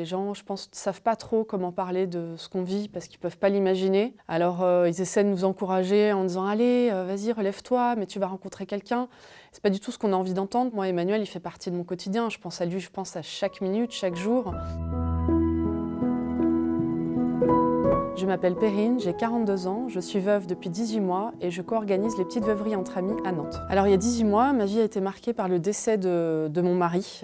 Les gens, je pense, ne savent pas trop comment parler de ce qu'on vit parce qu'ils ne peuvent pas l'imaginer. Alors, ils essaient de nous encourager en disant « Allez, vas-y, relève-toi, mais tu vas rencontrer quelqu'un ». C'est pas du tout ce qu'on a envie d'entendre. Moi, Emmanuel, il fait partie de mon quotidien. Je pense à lui, je pense à chaque minute, chaque jour. Je m'appelle Perrine, j'ai 42 ans, je suis veuve depuis 18 mois et je co-organise les petites veuveries entre amis à Nantes. Alors il y a 18 mois, ma vie a été marquée par le décès de mon mari,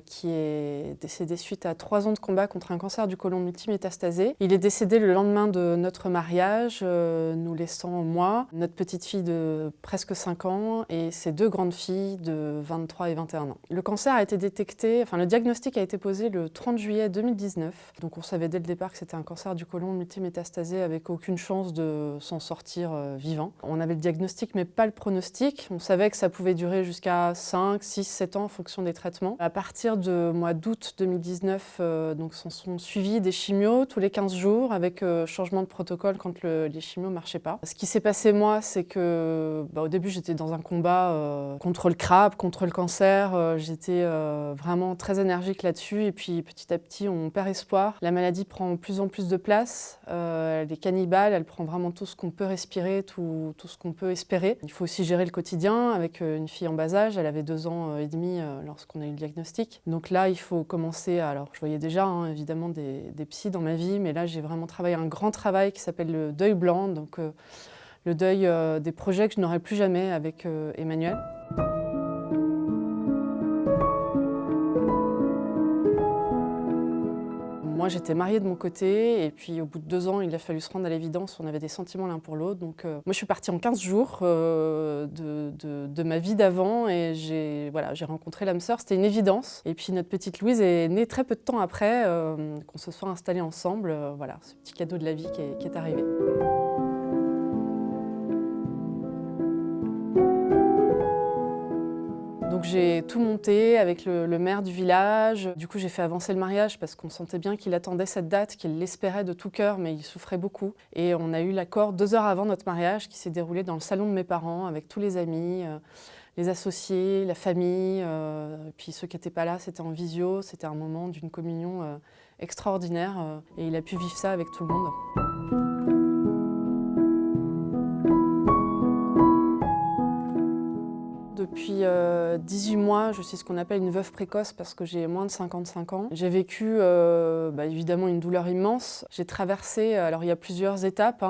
qui est décédé suite à 3 ans de combat contre un cancer du côlon multimétastasé. Il est décédé le lendemain de notre mariage, nous laissant moi, notre petite fille de presque 5 ans et ses 2 grandes filles de 23 et 21 ans. Le cancer a été détecté, le diagnostic a été posé le 30 juillet 2019, donc on savait dès le départ que c'était un cancer du côlon multimétastasé avec aucune chance de s'en sortir vivant. On avait le diagnostic mais pas le pronostic. On savait que ça pouvait durer jusqu'à 5, 6, 7 ans en fonction des traitements. À partir du mois d'août 2019, donc s'en sont suivis des chimios tous les 15 jours avec changement de protocole quand les chimios ne marchaient pas. Ce qui s'est passé moi, c'est que au début j'étais dans un combat contre le crabe, contre le cancer. J'étais vraiment très énergique là-dessus et puis petit à petit on perd espoir. La maladie prend de plus en plus de place. Elle est cannibale, elle prend vraiment tout ce qu'on peut respirer, tout ce qu'on peut espérer. Il faut aussi gérer le quotidien avec une fille en bas âge, elle avait 2 ans et demi lorsqu'on a eu le diagnostic. Donc là, il faut commencer, alors je voyais déjà évidemment des psys dans ma vie, mais là j'ai vraiment travaillé un grand travail qui s'appelle le deuil blanc, donc le deuil des projets que je n'aurai plus jamais avec Emmanuel. Moi, j'étais mariée de mon côté et puis au bout de 2 ans, il a fallu se rendre à l'évidence, on avait des sentiments l'un pour l'autre. Donc moi, je suis partie en 15 jours de ma vie d'avant et j'ai rencontré l'âme sœur, c'était une évidence. Et puis notre petite Louise est née très peu de temps après qu'on se soit installés ensemble. Voilà, ce petit cadeau de la vie qui est arrivé. Donc j'ai tout monté avec le maire du village. Du coup, j'ai fait avancer le mariage parce qu'on sentait bien qu'il attendait cette date, qu'il l'espérait de tout cœur, mais il souffrait beaucoup. Et on a eu l'accord 2 heures avant notre mariage qui s'est déroulé dans le salon de mes parents avec tous les amis, les associés, la famille. Puis ceux qui n'étaient pas là, c'était en visio. C'était un moment d'une communion extraordinaire et il a pu vivre ça avec tout le monde. Depuis 18 mois, je suis ce qu'on appelle une veuve précoce parce que j'ai moins de 55 ans. J'ai vécu évidemment une douleur immense. J'ai traversé, alors il y a plusieurs étapes.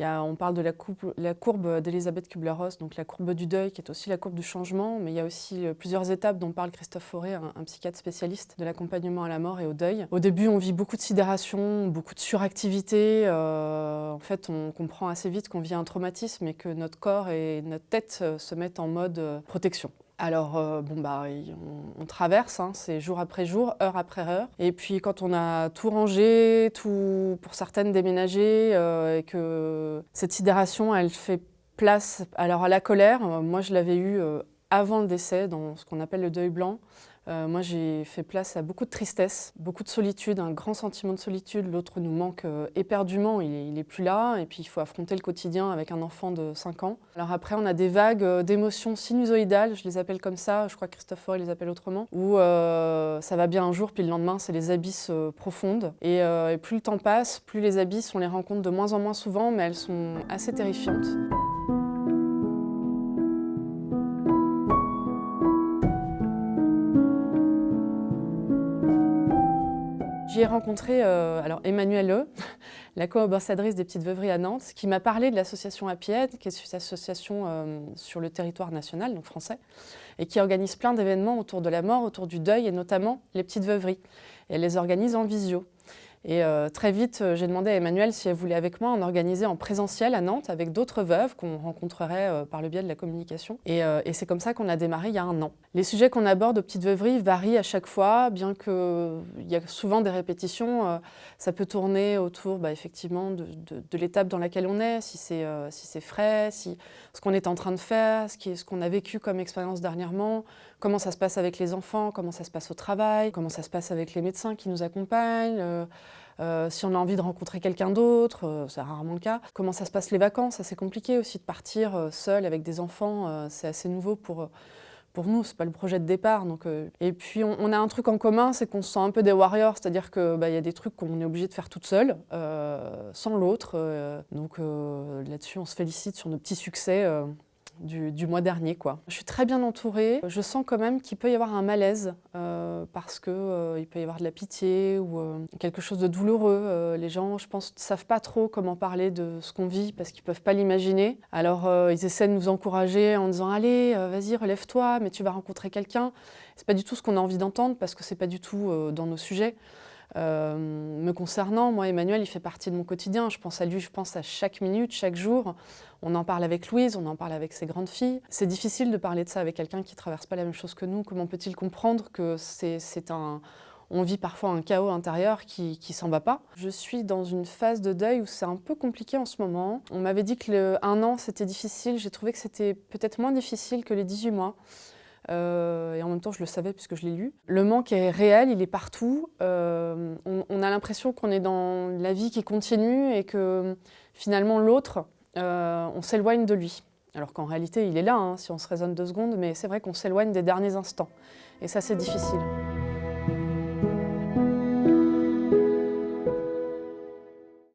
On parle de la courbe d'Elisabeth Kübler-Ross, donc la courbe du deuil, qui est aussi la courbe du changement, mais il y a aussi plusieurs étapes dont parle Christophe Fauré, un psychiatre spécialiste de l'accompagnement à la mort et au deuil. Au début, on vit beaucoup de sidération, beaucoup de suractivité. En fait, on comprend assez vite qu'on vit un traumatisme et que notre corps et notre tête se mettent en mode protection. Alors, on traverse, c'est jour après jour, heure après heure. Et puis, quand on a tout rangé, tout pour certaines déménagé, et que cette sidération, elle fait place alors à la colère. Moi, je l'avais eue avant le décès, dans ce qu'on appelle le deuil blanc. Moi, j'ai fait place à beaucoup de tristesse, beaucoup de solitude, un grand sentiment de solitude. L'autre nous manque éperdument, il est plus là. Et puis, il faut affronter le quotidien avec un enfant de 5 ans. Alors après, on a des vagues d'émotions sinusoïdales, je les appelle comme ça, je crois que Christophe Fauré les appelle autrement, où ça va bien un jour, puis le lendemain, c'est les abysses profondes. Et plus le temps passe, plus les abysses, on les rencontre de moins en moins souvent, mais elles sont assez terrifiantes. J'ai rencontré Emmanuelle, la co-ambassadrice des Petites Veuveries à Nantes, qui m'a parlé de l'association Happy Aid, qui est une association sur le territoire national, donc français, et qui organise plein d'événements autour de la mort, autour du deuil, et notamment les Petites Veuveries. Et elle les organise en visio. Et très vite, j'ai demandé à Emmanuelle si elle voulait avec moi en organiser en présentiel à Nantes avec d'autres veuves qu'on rencontrerait par le biais de la communication. Et c'est comme ça qu'on a démarré il y a 1 an. Les sujets qu'on aborde aux Petites Veuveries varient à chaque fois, bien qu'il y a souvent des répétitions. Ça peut tourner autour effectivement de l'étape dans laquelle on est, si c'est frais, ce qu'on est en train de faire, ce qu'on a vécu comme expérience dernièrement, comment ça se passe avec les enfants, comment ça se passe au travail, comment ça se passe avec les médecins qui nous accompagnent. Si on a envie de rencontrer quelqu'un d'autre, c'est rarement le cas. Comment ça se passe les vacances, c'est compliqué aussi de partir seul avec des enfants, c'est assez nouveau pour pour nous, c'est pas le projet de départ. Donc, et puis on a un truc en commun, c'est qu'on se sent un peu des warriors, c'est-à-dire qu'il y a des trucs qu'on est obligé de faire toute seule, sans l'autre. Donc là-dessus, on se félicite sur nos petits succès du mois dernier, quoi. Je suis très bien entourée. Je sens quand même qu'il peut y avoir un malaise parce qu'il peut y avoir de la pitié ou quelque chose de douloureux. Les gens, je pense, ne savent pas trop comment parler de ce qu'on vit parce qu'ils ne peuvent pas l'imaginer. Alors ils essaient de nous encourager en disant « Allez, vas-y, relève-toi, mais tu vas rencontrer quelqu'un ». C'est pas du tout ce qu'on a envie d'entendre parce que c'est pas du tout dans nos sujets. Me concernant, moi, Emmanuel, il fait partie de mon quotidien. Je pense à lui, je pense à chaque minute, chaque jour. On en parle avec Louise, on en parle avec ses grandes filles. C'est difficile de parler de ça avec quelqu'un qui ne traverse pas la même chose que nous. Comment peut-il comprendre que on vit parfois un chaos intérieur qui s'en va pas. Je suis dans une phase de deuil où c'est un peu compliqué en ce moment. On m'avait dit que un an, c'était difficile. J'ai trouvé que c'était peut-être moins difficile que les 18 mois. Et en même temps, je le savais puisque je l'ai lu. Le manque est réel, il est partout. On a l'impression qu'on est dans la vie qui continue et que finalement l'autre, on s'éloigne de lui. Alors qu'en réalité, il est là, hein, si on se raisonne 2 secondes, mais c'est vrai qu'on s'éloigne des derniers instants. Et ça, c'est difficile.